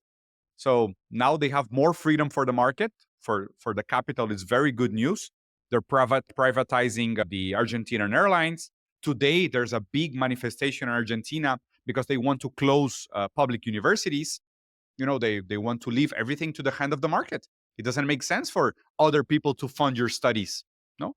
So now they have more freedom for the market. For the capital, it's very good news. They're privatizing the Argentinian airlines. Today, there's a big manifestation in Argentina because they want to close public universities. They want to leave everything to the hand of the market. It doesn't make sense for other people to fund your studies. No,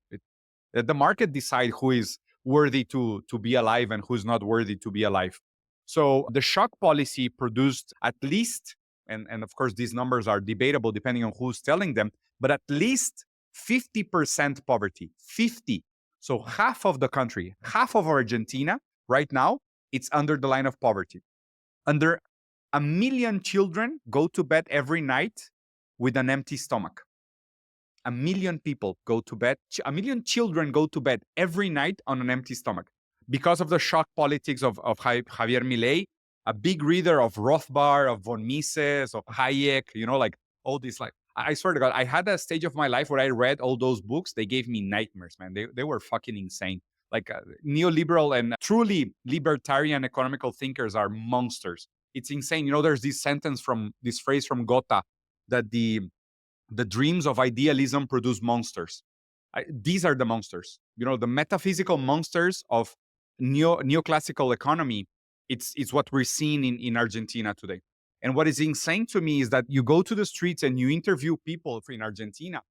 let the market decide who is worthy to be alive and who's not worthy to be alive. So the shock policy produced at least, and of course these numbers are debatable depending on who's telling them, but at least 50% poverty. 50. So half of the country, half of Argentina right now, it's under the line of poverty. Under 1 million children go to bed every night with an empty stomach. 1 million people go to bed, 1 million children go to bed every night on an empty stomach because of the shock politics of Javier Milei, a big reader of Rothbard, of von Mises, of Hayek, like all these, like, I swear to God, I had a stage of my life where I read all those books. They gave me nightmares, man. They were fucking insane. Like neoliberal and truly libertarian economical thinkers are monsters. It's insane. There's this phrase from Goethe that the dreams of idealism produce monsters. These are the monsters. The metaphysical monsters of neoclassical economy It's what we're seeing in Argentina today. And what is insane to me is that you go to the streets and you interview people in Argentina.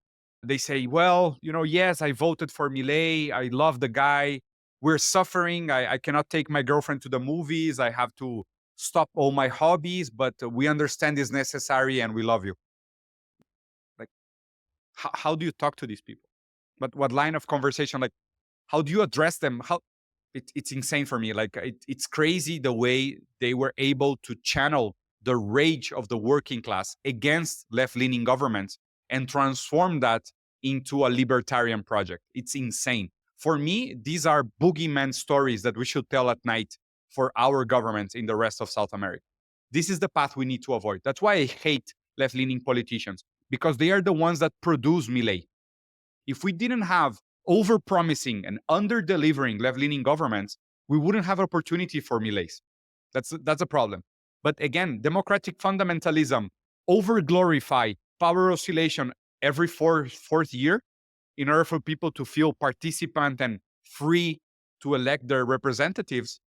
They say, well, yes, I voted for Milei. I love the guy. We're suffering. I cannot take my girlfriend to the movies. I have to stop all my hobbies, but we understand it's necessary and we love you. Like, how do you talk to these people? But what line of conversation? Like, how do you address them? It's insane for me. Like, it's crazy the way they were able to channel the rage of the working class against left-leaning governments and transform that into a libertarian project. It's insane. For me, these are boogeyman stories that we should tell at night for our governments in the rest of South America. This is the path we need to avoid. That's why I hate left-leaning politicians, because they are the ones that produce Milei. If we didn't have over-promising and under-delivering left-leaning governments, we wouldn't have opportunity for Mileis. That's a problem. But again, democratic fundamentalism, over-glorify power oscillation every fourth year in order for people to feel participant and free to elect their representatives,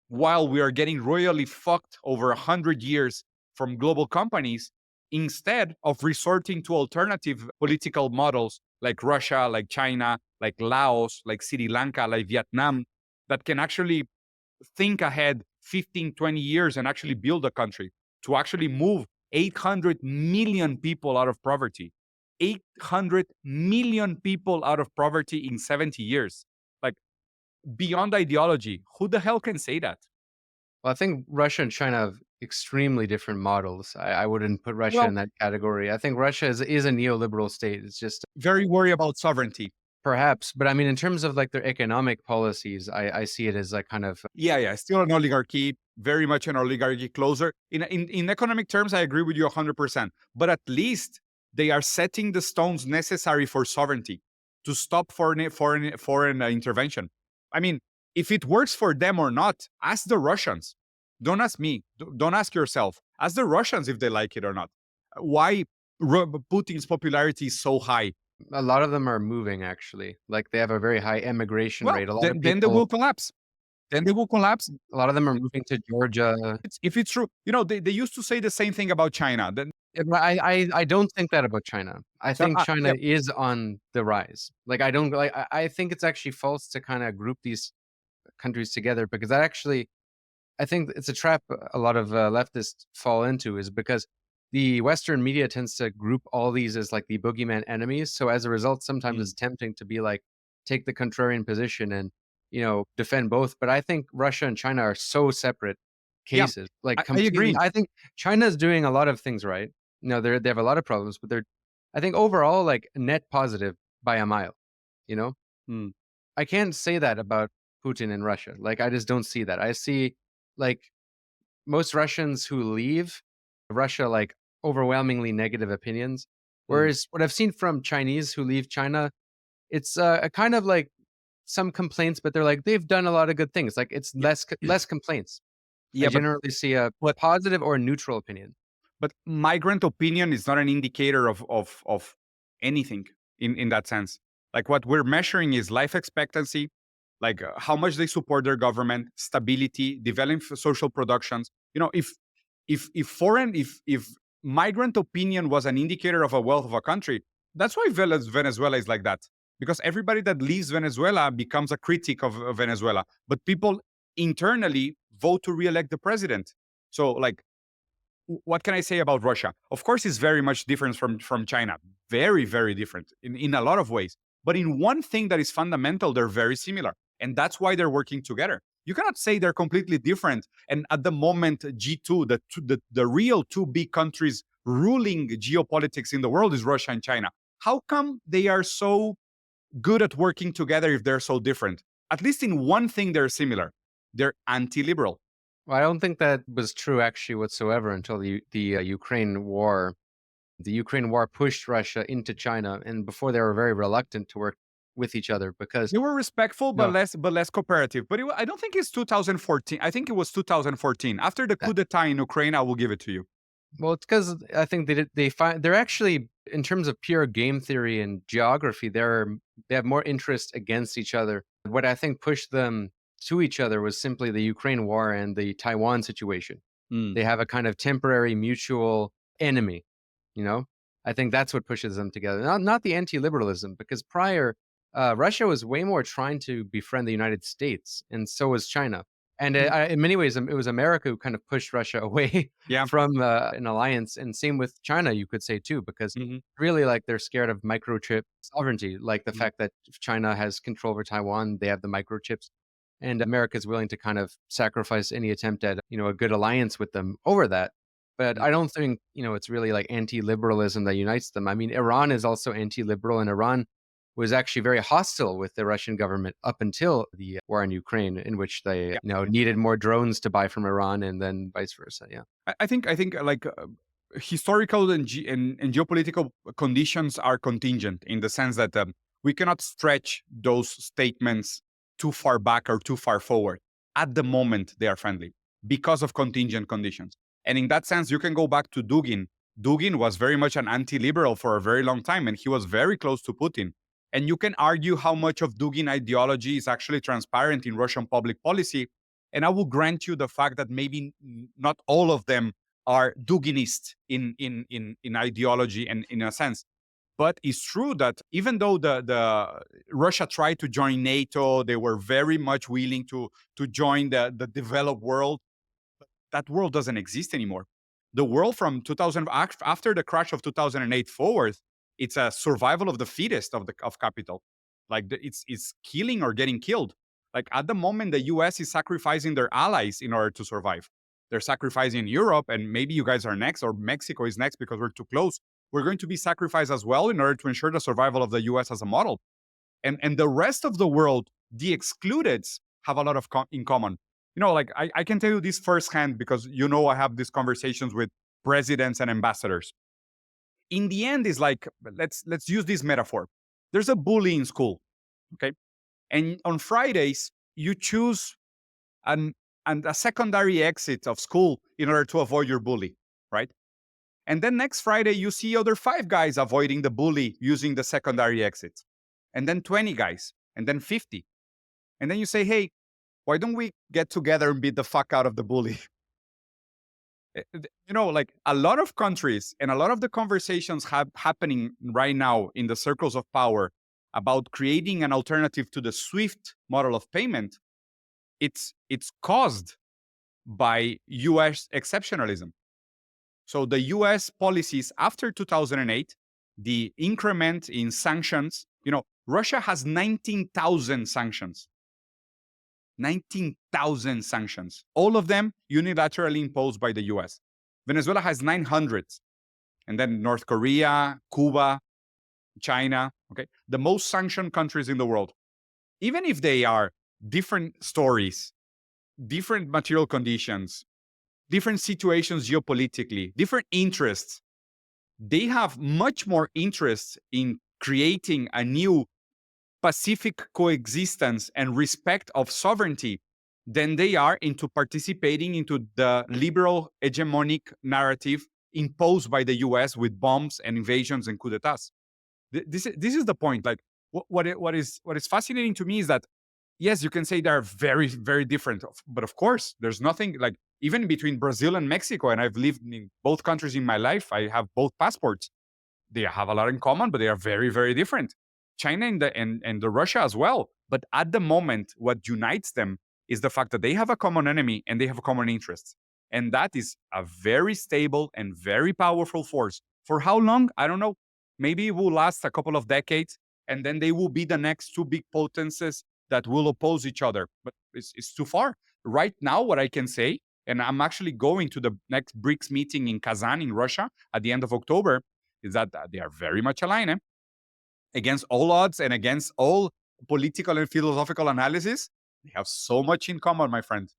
while we are getting royally fucked over 100 years from global companies, instead of resorting to alternative political models like Russia, like China, like Laos, like Sri Lanka, like Vietnam, that can actually think ahead 15, 20 years and actually build a country, to actually move 800 million people out of poverty. 800 million people out of poverty in 70 years. Like, beyond ideology, who the hell can say that? Well, I think Russia and China have extremely different models. I wouldn't put Russia in that category. I think Russia is a neoliberal state. It's just very worried about sovereignty. Perhaps, but I mean, in terms of like their economic policies, I see it as like kind of still an oligarchy, very much an oligarchy, closer. In economic terms, I agree with you 100%. But at least they are setting the stones necessary for sovereignty, to stop foreign intervention. I mean, if it works for them or not, ask the Russians. Don't ask me. Don't ask yourself. Ask the Russians if they like it or not. Why Putin's popularity is so high? A lot of them are moving, actually. Like, they have a very high emigration rate. A lot of people, then they will collapse. Then they will collapse. A lot of them are moving to Georgia. If it's true, they used to say the same thing about China. Then I don't think that about China. I think China is on the rise. Like, I think it's actually false to kind of group these countries together, because that actually, I think it's a trap a lot of leftists fall into, is because the Western media tends to group all these as like the boogeyman enemies. So as a result, sometimes it's tempting to be like, take the contrarian position and, defend both. But I think Russia and China are so separate cases. Like, I agree. I think China is doing a lot of things right. They have a lot of problems, but they're, I think overall, like, net positive by a mile, I can't say that about Putin in Russia. Like, I just don't see that. I see, like, most Russians who leave Russia, like, overwhelmingly negative opinions. Whereas what I've seen from Chinese who leave China, it's a kind of like some complaints, but they're like, they've done a lot of good things. Like, it's less complaints. I generally see a positive or neutral opinion. But migrant opinion is not an indicator of anything in that sense. Like, what we're measuring is life expectancy, like how much they support their government, stability, developing social productions. If migrant opinion was an indicator of a wealth of a country, that's why Venezuela is like that. Because everybody that leaves Venezuela becomes a critic of Venezuela. But people internally vote to re-elect the president. So, like, what can I say about Russia? Of course, it's very much different from China. Very, very different in a lot of ways. But in one thing that is fundamental, they're very similar. And that's why they're working together. You cannot say they're completely different. And at the moment, G2, the real two big countries ruling geopolitics in the world is Russia and China. How come they are so good at working together if they're so different? At least in one thing, they're similar. They're anti-liberal. Well, I don't think that was true actually whatsoever until the Ukraine war. The Ukraine war pushed Russia into China, and before they were very reluctant to work with each other because they were respectful but less cooperative. But I don't think it's 2014. I think it was 2014 after the coup d'etat in Ukraine. I will give it to you. Well, it's because I think they're actually, in terms of pure game theory and geography, they have more interest against each other. What I think pushed them to each other was simply the Ukraine war and the Taiwan situation. They have a kind of temporary mutual enemy, you know? I think that's what pushes them together. Not the anti-liberalism, because prior, Russia was way more trying to befriend the United States, and so was China. And in many ways, it was America who kind of pushed Russia away Yeah. from an alliance. And same with China, you could say too, because really, like, they're scared of microchip sovereignty, like the fact that if China has control over Taiwan, they have the microchips. And America is willing to kind of sacrifice any attempt at, a good alliance with them over that. But I don't think, it's really like anti-liberalism that unites them. I mean, Iran is also anti-liberal, and Iran was actually very hostile with the Russian government up until the war in Ukraine, in which they, needed more drones to buy from Iran, and then vice versa. Yeah. I think like historical and geopolitical conditions are contingent in the sense that we cannot stretch those statements too far back or too far forward. At the moment, they are friendly because of contingent conditions. And in that sense, you can go back to Dugin. Dugin was very much an anti-liberal for a very long time, and he was very close to Putin. And you can argue how much of Dugin ideology is actually transparent in Russian public policy. And I will grant you the fact that maybe not all of them are Duginist in ideology and in a sense. But it's true that even though the Russia tried to join NATO, they were very much willing to join the developed world. But that world doesn't exist anymore. The world from 2000 after the crash of 2008 forward, it's a survival of the fittest of capital. Like it's killing or getting killed. Like at the moment, the US is sacrificing their allies in order to survive. They're sacrificing Europe, and maybe you guys are next, or Mexico is next because we're too close. We're going to be sacrificed as well in order to ensure the survival of the US as a model. And the rest of the world, the excludeds, have a lot of in common. Like I can tell you this firsthand because I have these conversations with presidents and ambassadors. In the end, is like, let's use this metaphor. There's a bully in school, okay? And on Fridays, you choose a secondary exit of school in order to avoid your bully, right? And then next Friday, you see other 5 guys avoiding the bully using the secondary exit. And then 20 guys, and then 50. And then you say, hey, why don't we get together and beat the fuck out of the bully? Like a lot of countries and a lot of the conversations happening right now in the circles of power about creating an alternative to the SWIFT model of payment, it's caused by US exceptionalism. So the US policies after 2008, the increment in sanctions, Russia has 19,000 sanctions. 19,000 sanctions, all of them unilaterally imposed by the US. Venezuela has 900. And then North Korea, Cuba, China, okay? The most sanctioned countries in the world. Even if they are different stories, different material conditions, different situations geopolitically, different interests, they have much more interest in creating a new pacific coexistence and respect of sovereignty than they are into participating into the liberal hegemonic narrative imposed by the US with bombs and invasions and coups d'etats. This is the point. Like what is fascinating to me is that, yes, you can say they're very, very different, but of course, there's nothing like even between Brazil and Mexico, and I've lived in both countries in my life. I have both passports. They have a lot in common, but they are very, very different. China and the Russia as well. But at the moment, what unites them is the fact that they have a common enemy and they have common interests. And that is a very stable and very powerful force. For how long? I don't know. Maybe it will last a couple of decades, and then they will be the next 2 big potencies that will oppose each other. But it's too far. Right now, what I can say, and I'm actually going to the next BRICS meeting in Kazan in Russia at the end of October, is that they are very much aligned. Against all odds and against all political and philosophical analysis, they have so much in common, my friend.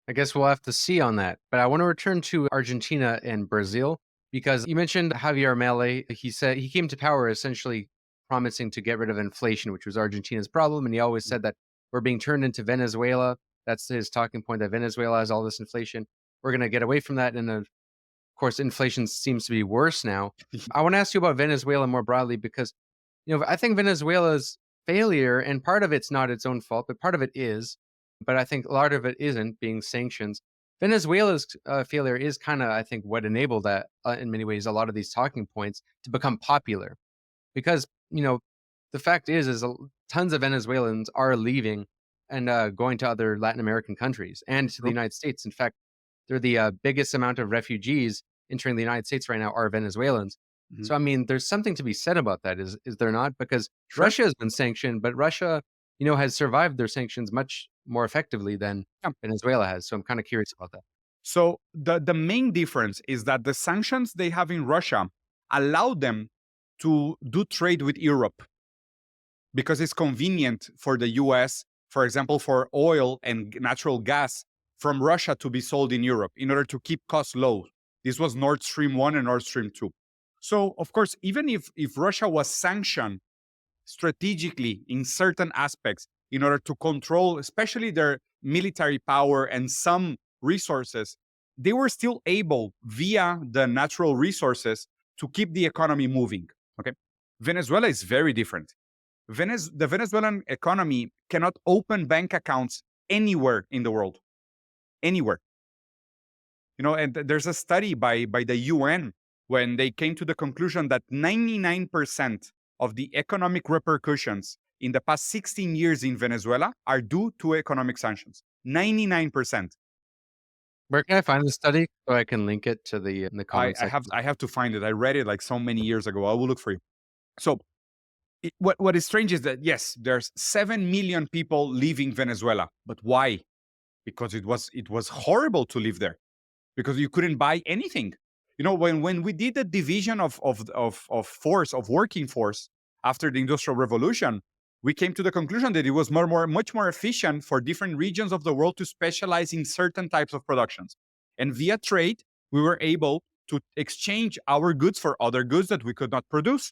I guess we'll have to see on that. But I want to return to Argentina and Brazil, because you mentioned Javier Milei. He said he came to power essentially promising to get rid of inflation, which was Argentina's problem. And he always said that we're being turned into Venezuela. That's his talking point, that Venezuela has all this inflation. We're going to get away from that. And of course, inflation seems to be worse now. I want to ask you about Venezuela more broadly, because I think Venezuela's failure, and part of it's not its own fault, but part of it is. But I think a lot of it isn't, being sanctions. Venezuela's failure is kind of, I think, what enabled that in many ways, a lot of these talking points to become popular. Because, the fact is tons of Venezuelans are leaving and going to other Latin American countries and to the United States. In fact, they're the biggest amount of refugees entering the United States right now are Venezuelans. Mhm. So, I mean, there's something to be said about that, is there not? Because Sure. Russia has been sanctioned, but Russia, has survived their sanctions much more effectively than Yeah. Venezuela has. So I'm kind of curious about that. So the main difference is that the sanctions they have in Russia allow them to do trade with Europe because it's convenient for the US, for example, for oil and natural gas from Russia to be sold in Europe in order to keep costs low. This was Nord Stream 1 and Nord Stream 2. So, of course, even if Russia was sanctioned strategically in certain aspects in order to control, especially their military power and some resources, they were still able, via the natural resources, to keep the economy moving. Okay, Venezuela is very different. The Venezuelan economy cannot open bank accounts anywhere in the world, anywhere. And there's a study by the UN when they came to the conclusion that 99% of the economic repercussions in the past 16 years in Venezuela are due to economic sanctions. 99%. Where can I find this study so I can link it to in the I comments? I have to find it. I read it like so many years ago. I will look for you. So what is strange is that, yes, there's 7 million people leaving Venezuela. But why? Because it was horrible to live there. Because you couldn't buy anything. When we did the division of working force after the Industrial Revolution, we came to the conclusion that it was much more efficient for different regions of the world to specialize in certain types of productions. And via trade, we were able to exchange our goods for other goods that we could not produce.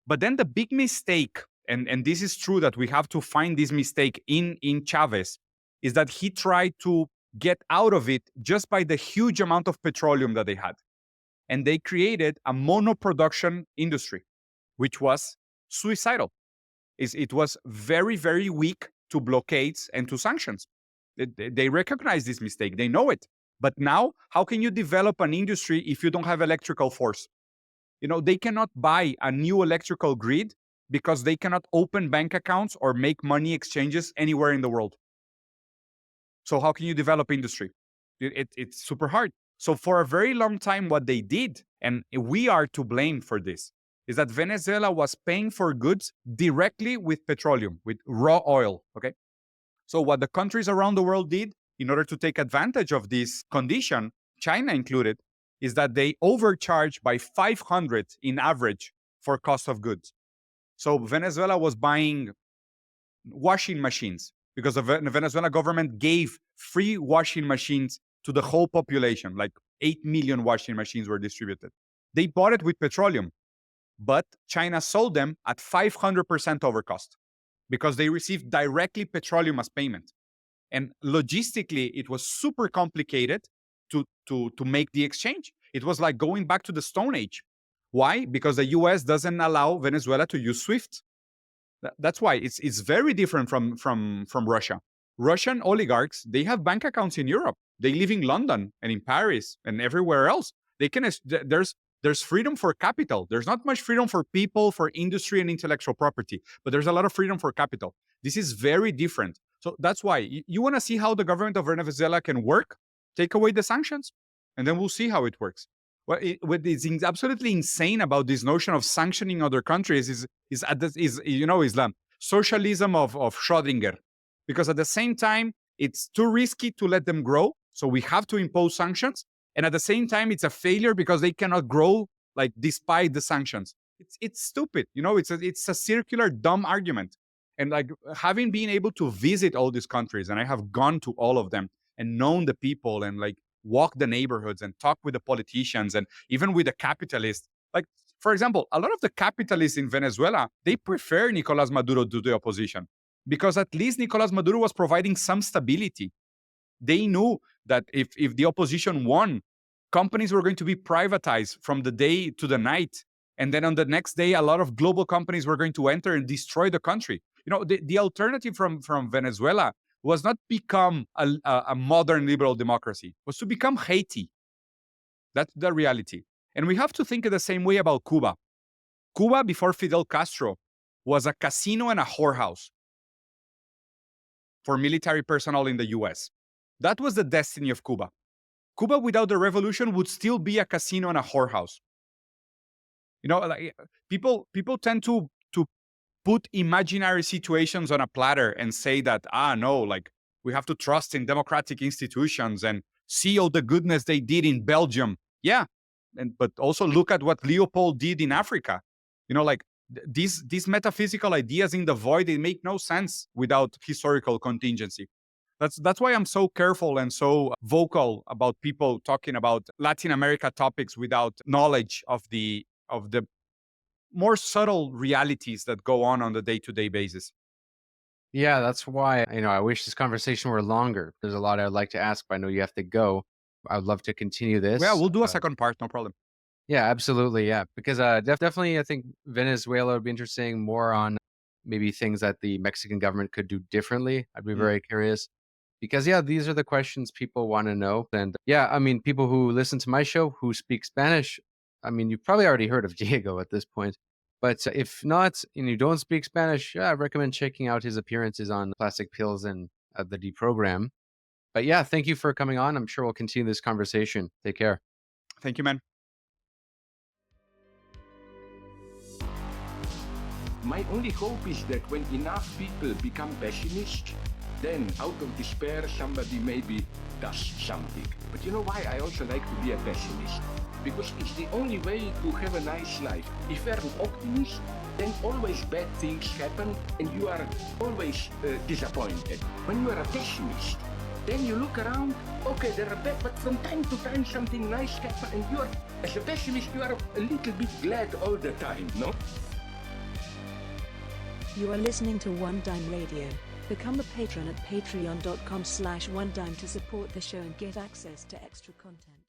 But then the big mistake, and this is true that we have to find this mistake in Chavez, is that he tried to get out of it just by the huge amount of petroleum that they had. And they created a monoproduction industry, which was suicidal. It was very, very weak to blockades and to sanctions. They recognize this mistake. They know it. But now, how can you develop an industry if you don't have electrical force? They cannot buy a new electrical grid because they cannot open bank accounts or make money exchanges anywhere in the world. So how can you develop industry? It's super hard. So for a very long time, what they did, and we are to blame for this, is that Venezuela was paying for goods directly with petroleum, with raw oil, okay? So what the countries around the world did in order to take advantage of this condition, China included, is that they overcharged by 500 in average for cost of goods. So Venezuela was buying washing machines because the Venezuelan government gave free washing machines to the whole population, like 8 million washing machines were distributed. They bought it with petroleum, but China sold them at 500% over cost because they received directly petroleum as payment. And logistically, it was super complicated to make the exchange. It was like going back to the Stone Age. Why? Because the US doesn't allow Venezuela to use SWIFT. That's why it's very different from Russia. Russian oligarchs, they have bank accounts in Europe. They live in London and in Paris and everywhere else. There's freedom for capital. There's not much freedom for people, for industry and intellectual property, but there's a lot of freedom for capital. This is very different. So that's why you want to see how the government of Venezuela can work, take away the sanctions, and then we'll see how it works. What is absolutely insane about this notion of sanctioning other countries is the socialism of Schrödinger, because at the same time it's too risky to let them grow, so we have to impose sanctions, and at the same time it's a failure because they cannot grow like despite the sanctions. It's stupid, it's a circular dumb argument. And like having been able to visit all these countries, and I have gone to all of them and known the people and like walk the neighborhoods and talk with the politicians and even with the capitalists. Like, for example, a lot of the capitalists in Venezuela, they prefer Nicolas Maduro to the opposition because at least Nicolas Maduro was providing some stability. They knew that if the opposition won, companies were going to be privatized from the day to the night. And then on the next day, a lot of global companies were going to enter and destroy the country. The alternative from Venezuela was not become a modern liberal democracy, was to become Haiti. That's the reality. And we have to think the same way about Cuba. Cuba, before Fidel Castro, was a casino and a whorehouse for military personnel in the US. That was the destiny of Cuba. Cuba without the revolution would still be a casino and a whorehouse. People tend to put imaginary situations on a platter and say that, we have to trust in democratic institutions and see all the goodness they did in Belgium. Yeah, but also look at what Leopold did in Africa. These metaphysical ideas in the void, they make no sense without historical contingency. That's why I'm so careful and so vocal about people talking about Latin America topics without knowledge of the more subtle realities that go on the day-to-day basis. Yeah, that's why, I wish this conversation were longer. There's a lot I'd like to ask, but I know you have to go. I would love to continue this. Yeah, we'll do a second part, no problem. Yeah, absolutely. Yeah, because definitely I think Venezuela would be interesting, more on maybe things that the Mexican government could do differently. I'd be very curious because, yeah, these are the questions people want to know. And yeah, I mean, people who listen to my show who speak Spanish, I mean, you've probably already heard of Diego at this point. But if not, and you don't speak Spanish, I recommend checking out his appearances on Plastic Pills and the Deprogram. But yeah, thank you for coming on. I'm sure we'll continue this conversation. Take care. Thank you, man. My only hope is that when enough people become pessimists, then out of despair somebody maybe does something. But you know why I also like to be a pessimist? Because it's the only way to have a nice life. If you're an optimist, then always bad things happen and you are always disappointed. When you are a pessimist, then you look around, okay, there are bad, but from time to time something nice happens and you are, as a pessimist, you are a little bit glad all the time, no? You are listening to One Dime Radio. Become a patron at patreon.com/onedime to support the show and get access to extra content.